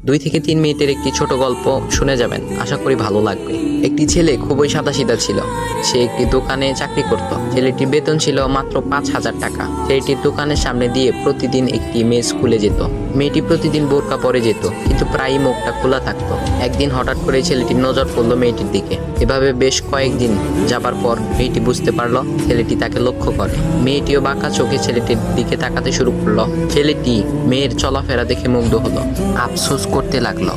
2 থেকে 3 মিনিটের একটি ছোট গল্প শুনে যাবেন, আশা করি ভালো লাগবে। একটি ছেলে খুবই সাদাসিধা ছিল। সে একটি দোকানে চাকরি করত। ছেলেটির বেতন ছিল মাত্র 5,000 টাকা। ছেলেটির দোকানের সামনে দিয়ে প্রতিদিন একটি মেয়ে স্কুলে যেত। মেয়েটি প্রতিদিন বোরকা পরে যেত, কিন্তু প্রায়ই মুখটা খোলা থাকতো। একদিন হঠাৎ করে ছেলেটির নজর পড়লো মেয়েটির দিকে। এভাবে বেশ কয়েকদিন যাবার পর মেয়েটি বুঝতে পারলো ছেলেটি তাকে লক্ষ্য করে। মেয়েটিও বাঁকা চোখে ছেলেটির দিকে তাকাতে শুরু করলো। ছেলেটি মেয়ের চলাফেরা দেখে মুগ্ধ হলো। আফসোস করতে লাগলো,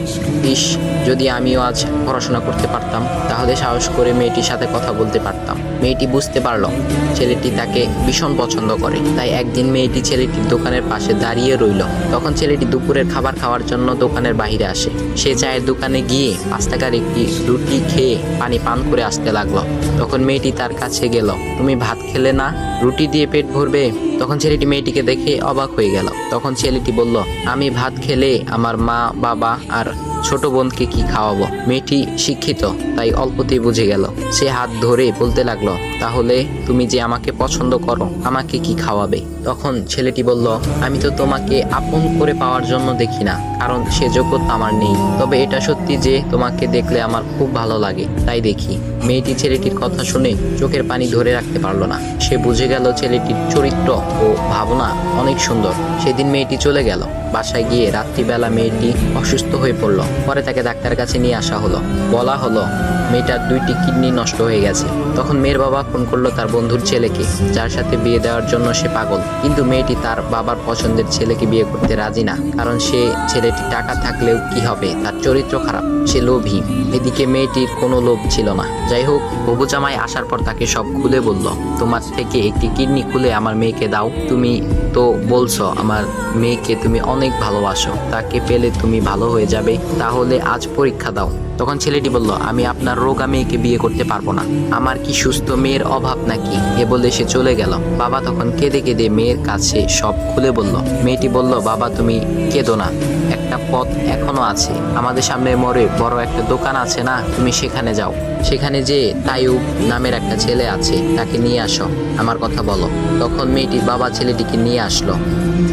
ইস, যদি আমিও আজ পড়াশোনা করতে পারতাম, তাহলে সাহস করে মেয়েটির সাথে কথা বলতে পারতাম। মেয়েটি বুঝতে পারলো ছেলেটি তাকে ভীষণ পছন্দ করে। তাই একদিন মেয়েটি ছেলেটির দোকানের পাশে দাঁড়িয়ে রইল। তখন ছেলেটি দুপুরের খাবার খাওয়ার জন্য দোকানের বাইরে আসে। সে চায়ের দোকানে গিয়ে 5 টাকার একটি রুটি খেয়ে পানি পান করে আসতে লাগলো। তখন মেয়েটি তার কাছে গেল। তুমি ভাত খেলে না, রুটি দিয়ে পেট ভরবে? তখন ছেলেটি মেয়েটিকে দেখে অবাক হয়ে গেল। তখন ছেলেটি বলল, আমি ভাত খেলে আমার মা, বাবা আর ছোট বোনকে কি খাওয়াবো? মেয়েটি শিক্ষিত, তাই অল্পতেই বুঝে গেল। সে হাত ধরে বলতে লাগলো, তাহলে তুমি যে আমাকে পছন্দ করো, আমাকে কি খাওয়াবে? তখন ছেলেটি বলল, আমি তো তোমাকে আপন করে পাওয়ার জন্য দেখি না, কারণ সে যোগ্যতা আমার নেই। তবে এটা সত্যি যে তোমাকে দেখলে আমার খুব ভালো লাগে, তাই দেখি। মেয়েটি ছেলেটির কথা শুনে চোখের পানি ধরে রাখতে পারলো না। সে বুঝে গেল ছেলেটির চরিত্র ও ভাবনা অনেক সুন্দর। সেদিন মেয়েটি চলে গেল। বাসায় গিয়ে রাত্রিবেলা মেয়েটি অসুস্থ হয়ে পড়ল। পরে তাকে ডাক্তারের কাছে নিয়ে আসা হলো। বলা হলো মেয়েটার 2টি কিডনি নষ্ট হয়ে গেছে। তখন মেয়ের বাবা ফোন করলো তার বন্ধুর ছেলেকে, যার সাথে বিয়ে দেওয়ার জন্য সে পাগল। কিন্তু মেয়েটি তার বাবার পছন্দের ছেলেকে বিয়ে করতে রাজি না, কারণ সে ছেলেটি টাকা থাকলেও কি হবে, তার চরিত্র খারাপ, সে লোভী। এদিকে মেয়েটির কোনো লোভ ছিল না। যাই হোক, হবু জামাই আসার পর তাকে সব খুলে বলল, তোমার থেকে একটি কিডনি খুলে আমার মেয়েকে দাও। তুমি তো বলছো আমার মেয়েকে তুমি অনেক ভালোবাসো, তাকে পেলে তুমি ভালো হয়ে যাবে, তাহলে আজ পরীক্ষা দাও। তখন ছেলেটি বলল, আমি আপনার রোগা মেয়েকে বিয়ে করতে পারবো না, আমার কি সুস্থ মেয়ের অভাব নাকি? এ বলে সে চলে গেল। বাবা তখন কেঁদে কেঁদে মেয়ের কাছে সব খুলে বলল। মেয়েটি বলল, বাবা তুমি কেঁদো না, একটা পথ এখনো আছে। আমাদের সামনে মোড়ে বড় একটা দোকান আছে না, তুমি সেখানে যাও। সেখানে যে তাইয়ুব নামের একটা ছেলে আছে, তাকে নিয়ে আসো, আমার কথা বলো। তখন মেয়েটির বাবা ছেলেটিকে নিয়ে আসলো।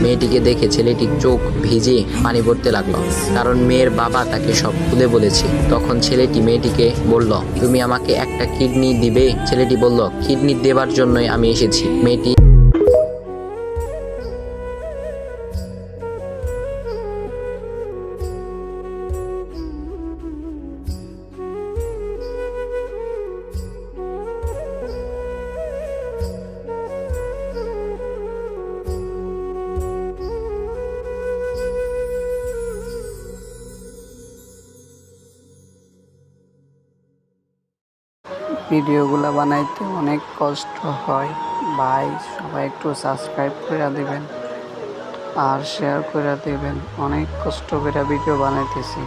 মেয়েটিকে দেখে ছেলেটির চোখ ভিজে পানি পড়তে লাগলো, কারণ মেয়ের বাবা তাকে সব খুলে বলেছে। তখন ছেলেটি মেয়েটিকে বলল, তুমি আমাকে একটা কিডনি দিবে? ছেলেটি বলল, কিডনি দেবার জন্যই আমি এসেছি। মেয়েটি ভিডিওগুলো বানাইতে অনেক কষ্ট হয় ভাই, সবাই একটু সাবস্ক্রাইব করে দিবেন আর শেয়ার করে দিবেন। অনেক কষ্ট করে ভিডিও বানাইতেছি।